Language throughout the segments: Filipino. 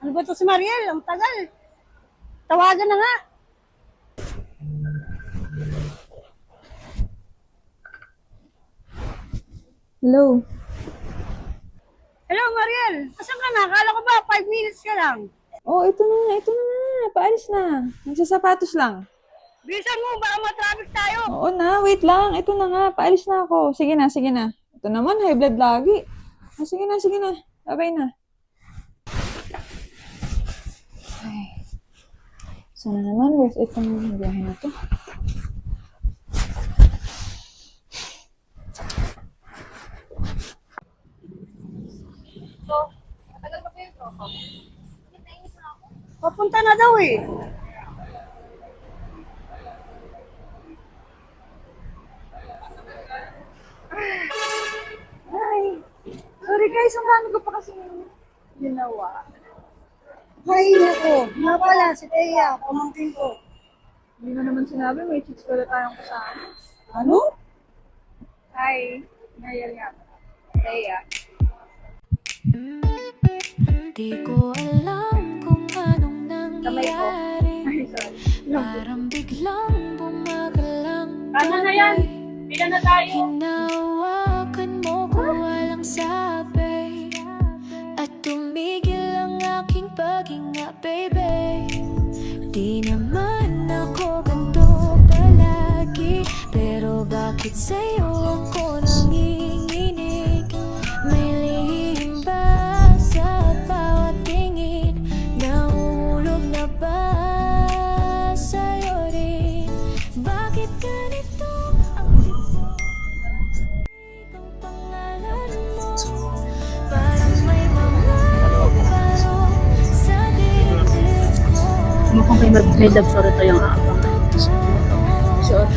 Ano ba ito si Mariel? Ang tagal. Tawagan na nga. Hello. Hello, Mariel. Asan ka na? Akala ko ba 5 minutes ka lang? Oh, ito na nga. Paalis na. Nagsasapatos lang. Bilisan mo, baka matraffic tayo. Oo na, wait lang. Ito na nga, paalis na ako. Sige na, sige na. Ito naman, high blood lagi. Oh, sige na, sige na. Babay na. Ay. Sana naman, worth it ang biyahe na to. Papunta na daw eh. Ay, sorry guys, ang dami ko pa kasi ginawa. Ay, nako. Nga pala, si Thea, pamangkin ko. Hindi mo naman sinabi, may chicks pala tayong kasama. Ano? Hi, Mariel nga. Leia. Di ko alam kung anong Kamay ko. nangyari. Ay, sorry. Parang biglang bumagalang Tama na yan. Pila na tayo. hinawakan mo ko walang sabi. At tumigil ang aking paghinga, baby. Di naman ako ganito palagi, pero bakit sa'yo ako nanginginig? May lihim ba sa bawat tingin? Nahulog na ba sa'yo rin? Bakit ganito ang ang pangalan mo? Parang may mga baro sa dibdib ko. Mukhang may love story to yung aabang. Sure.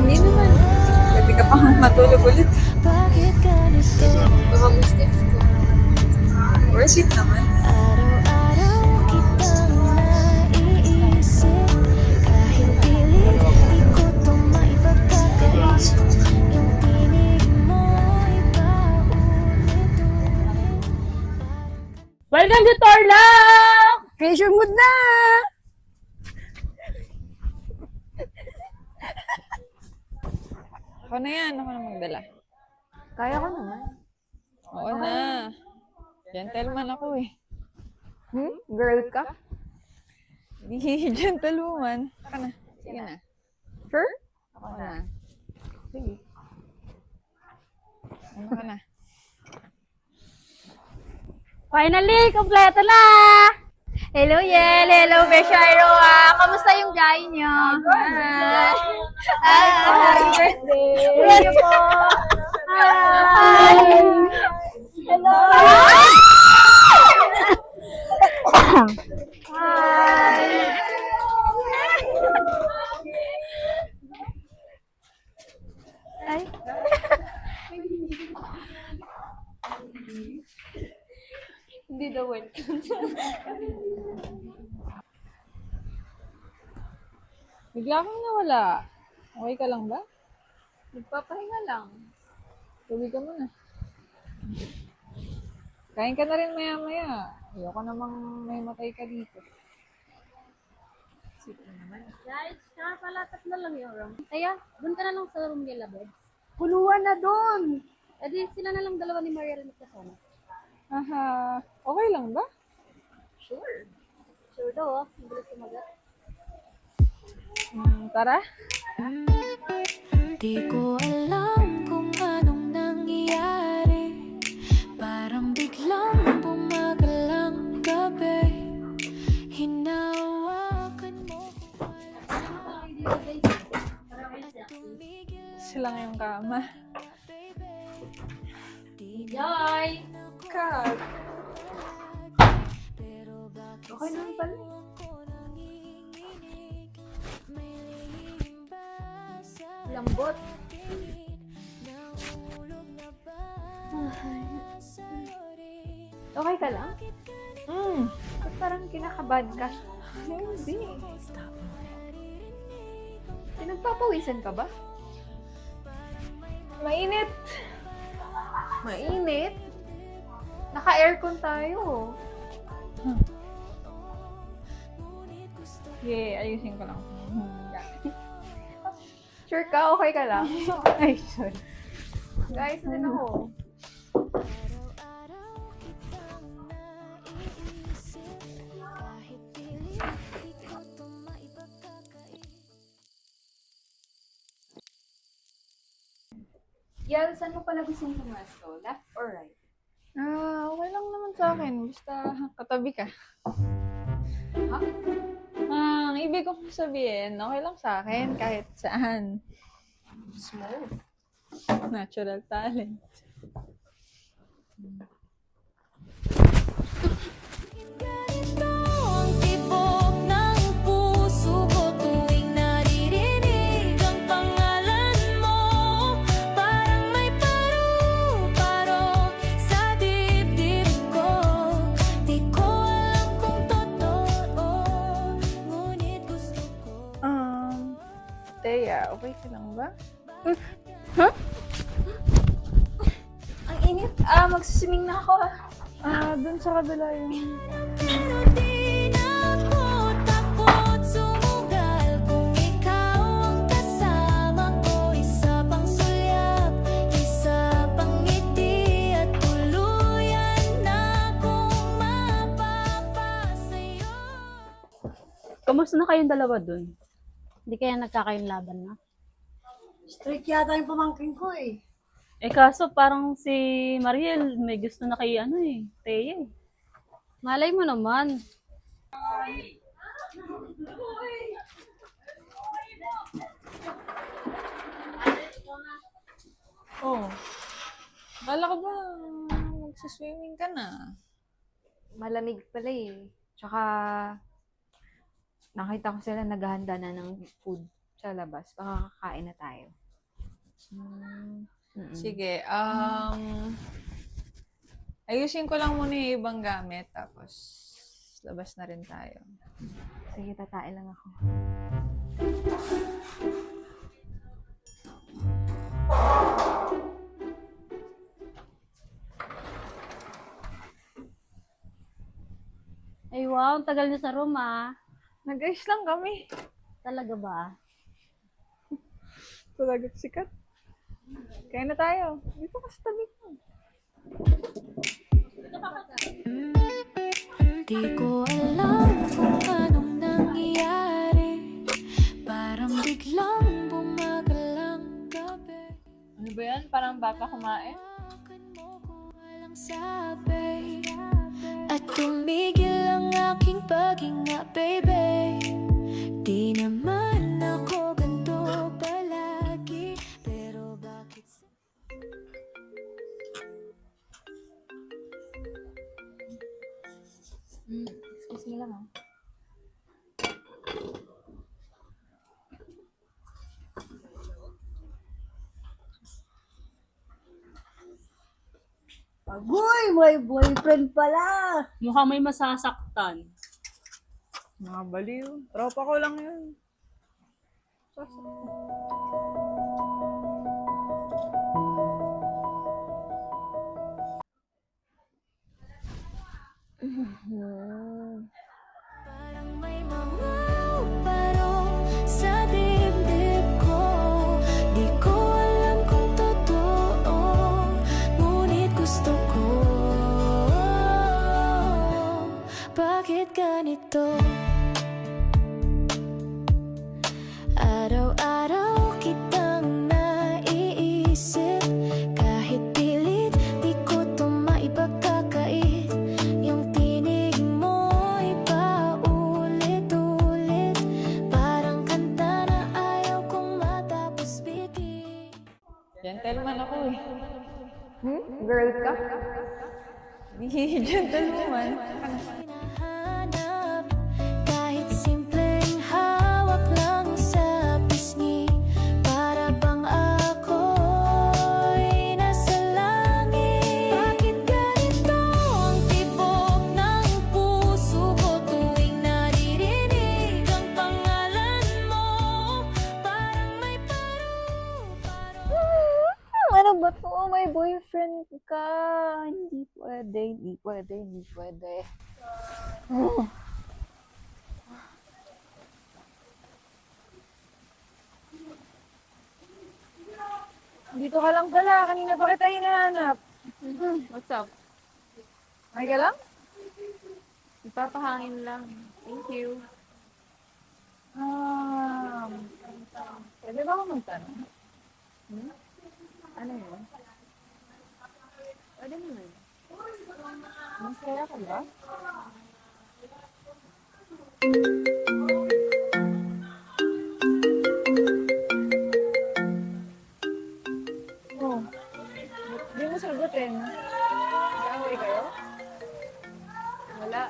Hindi naman. Pwede ka pang matulog ulit. Bakit ganito? Baka mo stiff ko. Worth it naman. Araw-araw kitang naiisip. Kahit pilit, di ko to maipagkakait. Yung tinig mo'y paulit-ulit. Welcome to Torla! Vacation mood na! Ako na yan. Ako na magdala. Kaya ko naman. Oo na. Gentleman ako eh. Girl ka? Hindi gentlewoman. Ako na. Sige na. Sure? Ako na. Sige. Ano ka na? Finally, kompleto na! Hello, Yel! Hello, Beshiro! Kamusta yung biyahe niyo? Happy birthday! Thank you po! Hi! Hello! Hi! Ay! Hindi daw welcome. Bigla kang nawala. Okay ka lang ba? Nagpapahinga lang. Tubig ka muna. Kain ka na rin maya-maya. Ayoko namang may matay ka dito. Guys, kaya pala tatlo lang yung room. Kaya, doon ka na lang sa room nila, Beb. Puluhan na doon! E di, sila na lang dalawa ni Mariel magkasama. Aha. Okay lang ba? Sure. Sure daw, oh. Ang bilis kumagat. Tara. Di ko alam kung anong nangyayari. Parang biglang bumagalang gabi. Hinawakan mo ko walang sabi. At tumigil Sila ngayong kama. Joy! Kat. Okay naman pala. Lambot. Okay ka lang? Ba't parang kinakabahan ka? Hindi. Pinagpapawisan ka ba? Mainit. Mainit? Naka-aircon tayo. Sige, ayusin ko lang. Sure ka? Okay ka lang? Ay, sorry. Guys, ano ako? Yal, saan mo pala gusto mong pumasok? Left or right? Okay lang naman sa akin. Basta katabi ka. Ha? Ang ibig kong sabihin, okay lang sa akin kahit saan. Smooth. Natural talent. Ganito ang tibok ng puso ko tuwing naririnig ang pangalan mo. Parang may paru-paro sa dibdib ko. Di ko alam kung totoo, ngunit gusto ko. Thea, okay ka lang ba? Ang init. Magsiswimming na ako. Dun sa kabila yung... Pero di na ako takot sumugal kung ikaw ang kasama ko. Isa pang sulyap, isa pang ngiti at tuluyan na akong mapapasayo. Kamusta na kayong dalawa dun? Hindi kaya nagkakayong laban na? Strict yata yung pamangkin ko eh. Eh kaso parang si Mariel may gusto na kay Thea eh. Malay mo naman. Oh. Bala ka ba? Magsiswimming ka na. Malamig pala eh. Tsaka, nakita ko sila naghahanda na ng food sa labas. Baka kakain na tayo. Mm-mm. Sige, ayusin ko lang muna yung ibang gamit, tapos labas na rin tayo. Sige, tatae lang ako. Ay wow, ang tagal niyo sa room ah. Nag-ayos lang kami. Talaga ba? Talagang sikat. Kaya na tayo. Dito ka sa tabi ko. Di ko alam kung anong nangyayari. Parang biglang bumagal ang gabi. Ano ba yan? Parang baka kumain? Hawakan mo ko walang sabi. At tumigil ang aking paghinga, baby. Di naman ako ganito palagi. Pero bakit Excuse me lang ah. Agoy, may boyfriend pala. Mukhang may masasaktan. Mga baliw. Tropa ko lang yun. parang may mga paro sa dibdib ko. Di ko alam kung totoo, ngunit gusto ko. Bakit ganito? Araw-araw kitang naiisip. Kahit pilit, di ko to maipagkakait. Yung tinig mo'y paulit-ulit. Parang kanta na ayaw kong matapos bigin. Gentleman ako eh. Girl ka? Hindi, gentleman. Hinahanap kahit simpleng hawak lang sa pisngi. Para bang ako'y nasa langit. Bakit ganito ang tibok ng puso ko tuwing naririnig ang pangalan mo? Parang may paru-paro. Ano ba to? May boyfriend ka. Hindi pwede. pwede, hindi pwede, hindi pwede. Dito ka lang pala. Kanina pa kita hinahanap. What's up? May ka lang? Ipapahangin lang. Thank you. Pwede ba ako magtanong? Ano yun? Pwede naman. Masaya ka ba? Oh. Di mo sagutin. Nag-away kayo? Wala.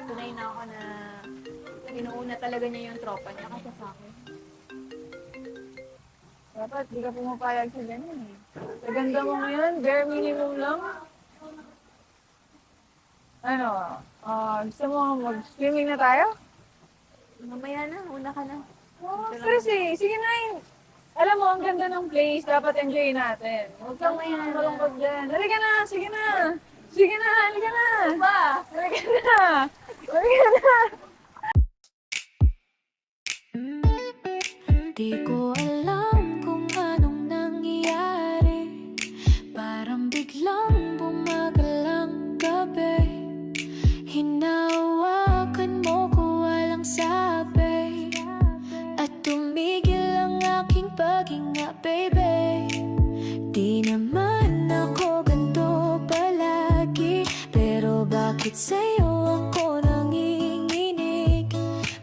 Tunay na ako na inuuna talaga niya yung tropa niya kasi sa akin. Dapat di ka pumapayag sa ganyan eh. Sa ganda mo ngayon, bare minimum lang. Ano, gusto mo mag-swimming na tayo? Mamaya na, una ka na. Oh, stress eh. Sige na yun. Alam mo, ang ganda ng place, dapat enjoy natin. Huwag kang malungkot dyan. Halika na, sige na. Sige na, halika na. Ba? Halika na. Halika na. Di ko alam kung anong nangyayari. Parang biglang bumagal ang gabi. Hinawakan mo ko walang sabi. At tumigil ang aking paghinga, baby. Di naman ako ganito palagi, pero bakit sa'yo ako nanginginig?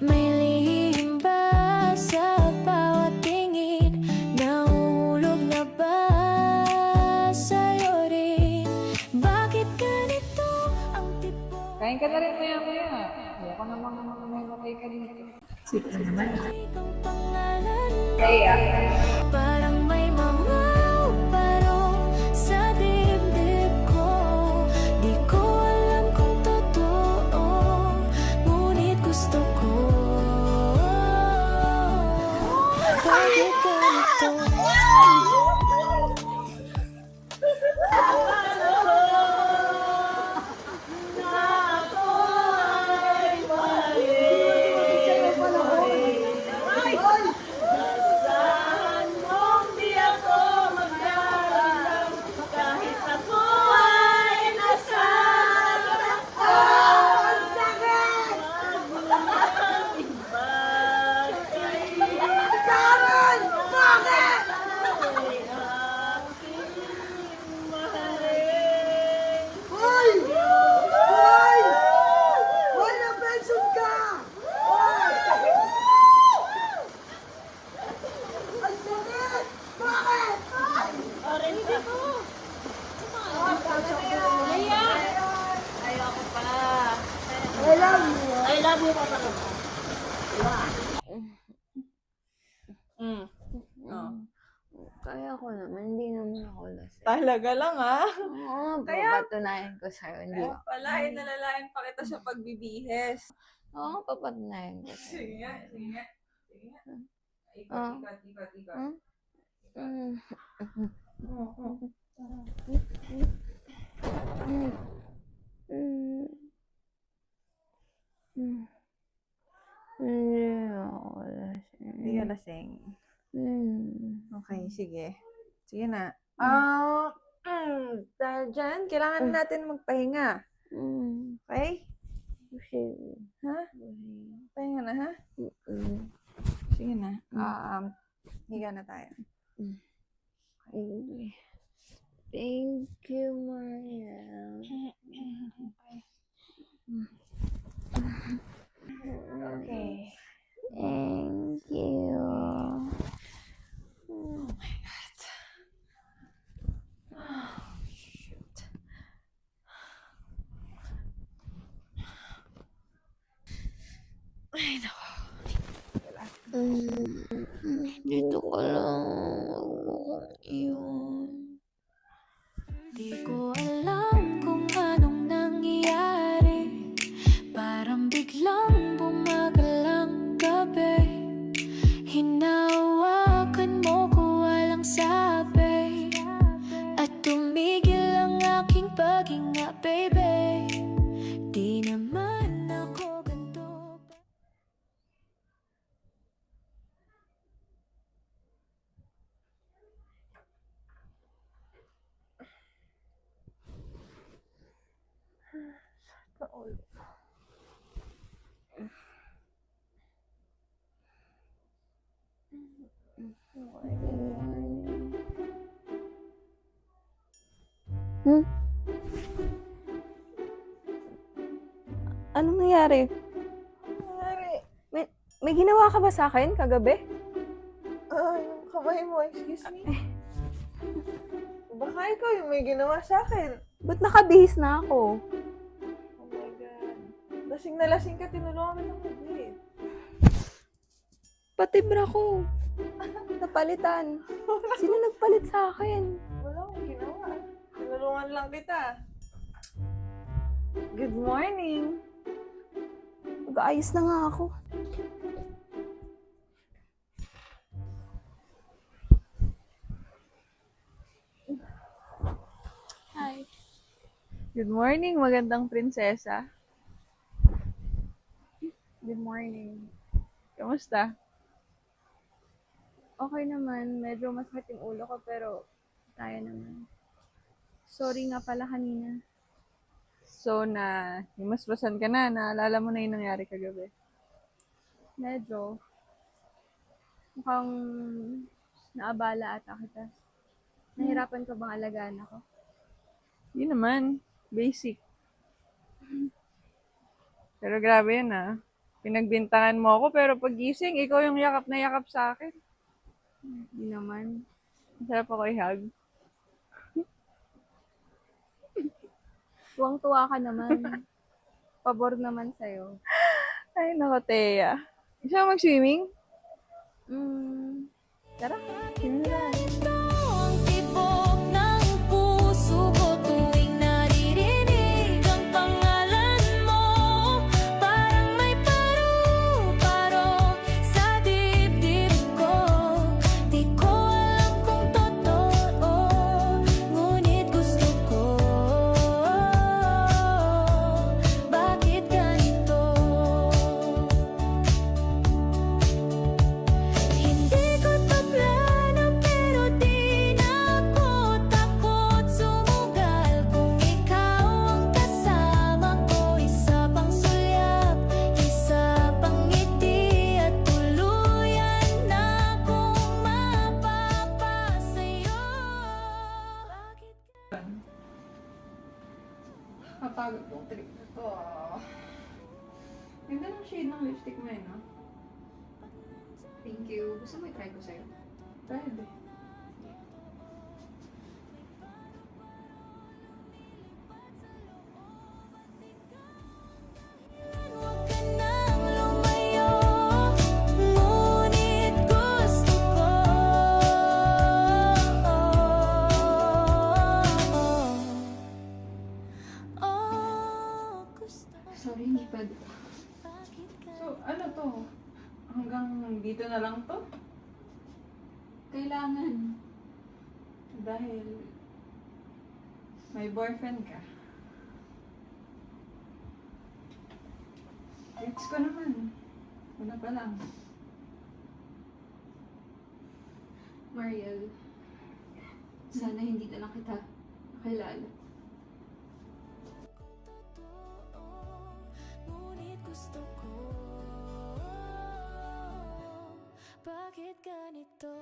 May lihim ba sa bawat tingin? Nahulog na ba sa'yo rin? Bakit ganito ang tipo? Kain ka na rin maya-maya. Ayoko namang may ka dito. Ang pangalan mo, parang may mga uparo sa dibdib ko. Di ko alam kung totoo, ngunit gusto ko. Bakit ganito? Hoy, na-pension ka! Ang sakit! Bakit? I love you. I love you, Papa. Kaya ko naman, hindi naman ako lasing. Talaga lang ah. Oo, Kaya- papatunayan ko sa'yo. Hindi Kaya ako. pala, inalalayan pa kita sa pagbibihes. Oo, papatunayan ko sa'yo. Sige nga, sige nga. Sige nga. Ah. Ikot. Mm. Oo. Mm. Mm. Hindi ako lasing. Hindi ka lasing. Mm. Okay, sige. Sige na. Dahil dyan, kailangan natin magpahinga. Mm. Okay? Sige. Ha? Pahinga na, ha? Mm. Sige na. Higa na tayo. Okay. Thank you, Mariel. Okay. Thank you. Oh my God. Oh, shoot. Ay, nako. Dito ka lang. Huwag mo kong iwan. Di ko alam kung anong nangyayari. Parang biglang bumagal ang gabi. Hinawakan mo ko walang sabi. At tumigil ang aking paghinga, Anong nangyari? May ginawa ka ba sa akin kagabi? Yung kamay mo, excuse me. Baka ikaw yung may ginawa sa akin. Ba't nakabihis na ako? Oh my God. Lasing na lasing ka, tinulungan mo ng mabit. Pati bra ko. Napalitan. Sino nagpalit sa akin? Wala akong ginawa. Tinulungan lang kita. Good morning. Mag-aayos na nga ako. Hi. Good morning, magandang prinsesa. Good morning. Kamusta? Okay naman, medyo masakit yung ulo ko pero kaya naman. Sorry nga pala kanina. So na, himasmasan ka na, naalala mo na yung nangyari kagabi. Medyo. Mukhang naabala ata kita. Nahirapan ka bang alagaan ako? Yun naman, basic. Pero grabe yun ah. Pinagbintangan mo ako pero pagising, ikaw yung yakap na yakap sa akin. Hindi naman. Masarap ako i-hug. Tuwang-tuwa ka naman. Pabor naman sa'yo. Ay, nako, Thea. Gusto mo mag-swimming? Tara. Ganito ang tibok ng puso ko tuwing naririnig ang pangalan mo. Parang may paru-paro sa dibdib ko. Di ko alam kung totoo, ngunit gusto ko. Bakit ganito? Hindi ko to plano pero di na ako takot sumugal kung ikaw ang kasama ko. Isa pang sulyap, isa pang ngiti at tuluyan na akong mapapasayo. Bakit Kapagod tong trip na to ah. Ganda ng shade ng lipstick mo eh, no? Thank you. Gusto mo i-try ko sa'yo? Pwede. Huwag ka nang lumayo, ngunit gusto ko. Oh, gusto. Sorry, hindi pwede. Bakit So, ano to? Hanggang dito na lang to? Kailangan. Dahil may boyfriend ka. Gets ko naman. Wala pa lang. Mariel, sana hindi na lang kita nakilala. ngunit gusto ko. Bakit ganito?